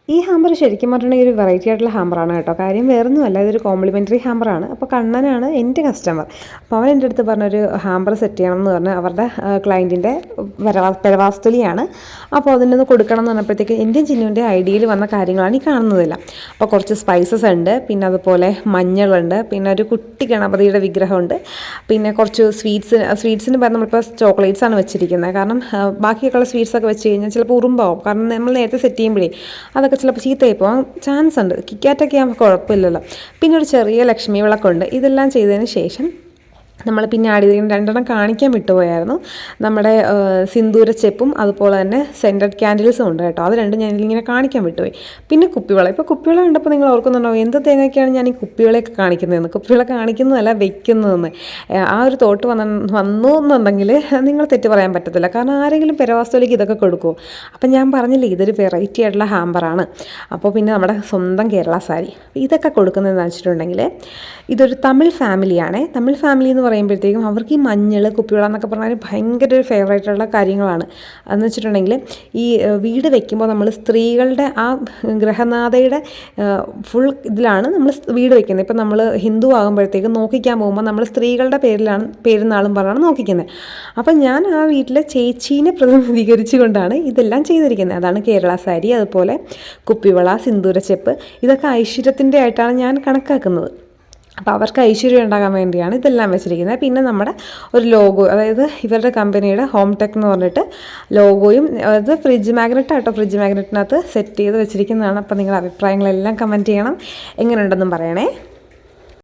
ഈ ഹാമ്പർ ശരിക്കും പറഞ്ഞിട്ടുണ്ടെങ്കിൽ ഒരു വെറൈറ്റി ആയിട്ടുള്ള ഹാമ്പറാണ് കേട്ടോ. കാര്യം വേറൊന്നുമല്ല, ഇതൊരു കോംപ്ലിമെൻ്ററി ഹാമ്പറാണ്. അപ്പോൾ കണ്ണനാണ് എൻ്റെ കസ്റ്റമർ. അപ്പോൾ അവൻ എൻ്റെ അടുത്ത് പറഞ്ഞൊരു ഹാമ്പർ സെറ്റ് ചെയ്യണം എന്ന് പറഞ്ഞ് അവരുടെ ക്ലയൻറ്റിൻ്റെ പെരവാസ്തുലിയാണ്. അപ്പോൾ അതിനൊന്ന് കൊടുക്കണം എന്ന് പറഞ്ഞപ്പോഴത്തേക്ക് എൻ്റെ ചിന്നുവിൻ്റെ ഐഡിയയിൽ വന്ന കാര്യങ്ങളാണ് ഈ കാണുന്നതെല്ലാം. അപ്പോൾ കുറച്ച് സ്പൈസസ് ഉണ്ട്, പിന്നെ അതുപോലെ മഞ്ഞളുണ്ട്, പിന്നെ ഒരു കുട്ടി ഗണപതിയുടെ വിഗ്രഹമുണ്ട്, പിന്നെ കുറച്ച് സ്വീറ്റ്സിന് പകരം നമ്മളിപ്പോൾ ചോക്ലേറ്റ്സ് ആണ് വെച്ചിരിക്കുന്നത്. കാരണം ബാക്കിയൊക്കെയുള്ള സ്വീറ്റ്സൊക്കെ വെച്ച് കഴിഞ്ഞാൽ ചിലപ്പോൾ ഉറുമ്പാവും. കാരണം നമ്മൾ നേരത്തെ സെറ്റ് ചെയ്യുമ്പോഴേ അതൊക്കെ ചിലപ്പോൾ ചീത്തയായി പോകാൻ ചാൻസ് ഉണ്ട്. കിക്കാറ്റൊക്കെ ആകുമ്പോൾ കുഴപ്പമില്ലല്ലോ. പിന്നെ ഒരു ചെറിയ ലക്ഷ്മി വിളക്കുണ്ട്. ഇതെല്ലാം ചെയ്തതിന് ശേഷം നമ്മൾ പിന്നെ ആഡ് ചെയ്തിരിക്കുന്ന 2 കാണിക്കാൻ വിട്ടുപോയായിരുന്നു. നമ്മുടെ സിന്ദൂരച്ചെപ്പും അതുപോലെ തന്നെ സെൻറ്റഡ് ക്യാൻഡിൽസും ഉണ്ട് കേട്ടോ. അത് രണ്ടും ഞാനിങ്ങനെ കാണിക്കാൻ വിട്ടുപോയി. പിന്നെ കുപ്പിവള. ഇപ്പോൾ കുപ്പിവള കണ്ടപ്പോൾ നിങ്ങൾ ഓർക്കുന്നുണ്ടോ എന്ത് തേങ്ങയ്ക്കാണ് ഞാൻ ഈ കുപ്പിവളയൊക്കെ കാണിക്കുന്നതെന്ന്? കുപ്പിവള കാണിക്കുന്നതല്ല, വെക്കുന്നതെന്ന്. ആ ഒരു തോട്ട് വന്നു എന്നുണ്ടെങ്കിൽ നിങ്ങൾ തെറ്റ് പറയാൻ പറ്റത്തില്ല. കാരണം ആരെങ്കിലും പെരവാസ്തുവിലേക്ക് ഇതൊക്കെ കൊടുക്കുമോ? അപ്പം ഞാൻ പറഞ്ഞില്ലേ ഇതൊരു വെറൈറ്റി ആയിട്ടുള്ള ഹാമ്പറാണ്. അപ്പോൾ പിന്നെ നമ്മുടെ സ്വന്തം കേരള സാരി ഇതൊക്കെ കൊടുക്കുന്നതെന്ന് വെച്ചിട്ടുണ്ടെങ്കിൽ ഇതൊരു തമിഴ് ഫാമിലിയാണ്. തമിഴ് ഫാമിലി എന്ന് പറയുമ്പോഴത്തേക്കും അവർക്ക് ഈ മഞ്ഞൾ, കുപ്പിവെള്ളം എന്നൊക്കെ പറഞ്ഞാൽ ഭയങ്കര ഒരു ഫേവറേറ്റുള്ള കാര്യങ്ങളാണ്. എന്ന് വെച്ചിട്ടുണ്ടെങ്കിൽ ഈ വീട് വെക്കുമ്പോൾ നമ്മൾ സ്ത്രീകളുടെ ആ ഗ്രഹനാഥയുടെ ഫുൾ ഇതിലാണ് നമ്മൾ വീട് വെക്കുന്നത്. ഇപ്പം നമ്മൾ ഹിന്ദു ആകുമ്പോഴത്തേക്കും നോക്കിക്കാൻ പോകുമ്പോൾ നമ്മൾ സ്ത്രീകളുടെ പേരുന്നാളും പറഞ്ഞാണ് നോക്കിക്കുന്നത്. അപ്പം ഞാൻ ആ വീട്ടിലെ ചേച്ചീനെ പ്രതിനിധീകരിച്ചു കൊണ്ടാണ് ഇതെല്ലാം ചെയ്തിരിക്കുന്നത്. അതാണ് കേരള സാരി, അതുപോലെ കുപ്പിവള, സിന്ദൂരച്ചെപ്പ്, ഇതൊക്കെ ഐശ്വര്യത്തിൻ്റെ ആയിട്ടാണ് ഞാൻ കണക്കാക്കുന്നത്. അപ്പോൾ അവർക്ക് ഐശ്വര്യം ഉണ്ടാകാൻ വേണ്ടിയാണ് ഇതെല്ലാം വെച്ചിരിക്കുന്നത്. പിന്നെ നമ്മുടെ ഒരു ലോഗോ, അതായത് ഇവരുടെ കമ്പനിയുടെ ഹോം ടെക് എന്ന് പറഞ്ഞിട്ട് ലോഗോയും, അത് ഫ്രിഡ്ജ് മാഗ്നറ്റ് ആട്ടോ, ഫ്രിഡ്ജ് മാഗ്നറ്റിനകത്ത് സെറ്റ് ചെയ്ത് വെച്ചിരിക്കുന്നതാണ്. അപ്പോൾ നിങ്ങളുടെ അഭിപ്രായങ്ങളെല്ലാം കമൻറ്റ് ചെയ്യണം, എങ്ങനെയുണ്ടെന്നും പറയണേ.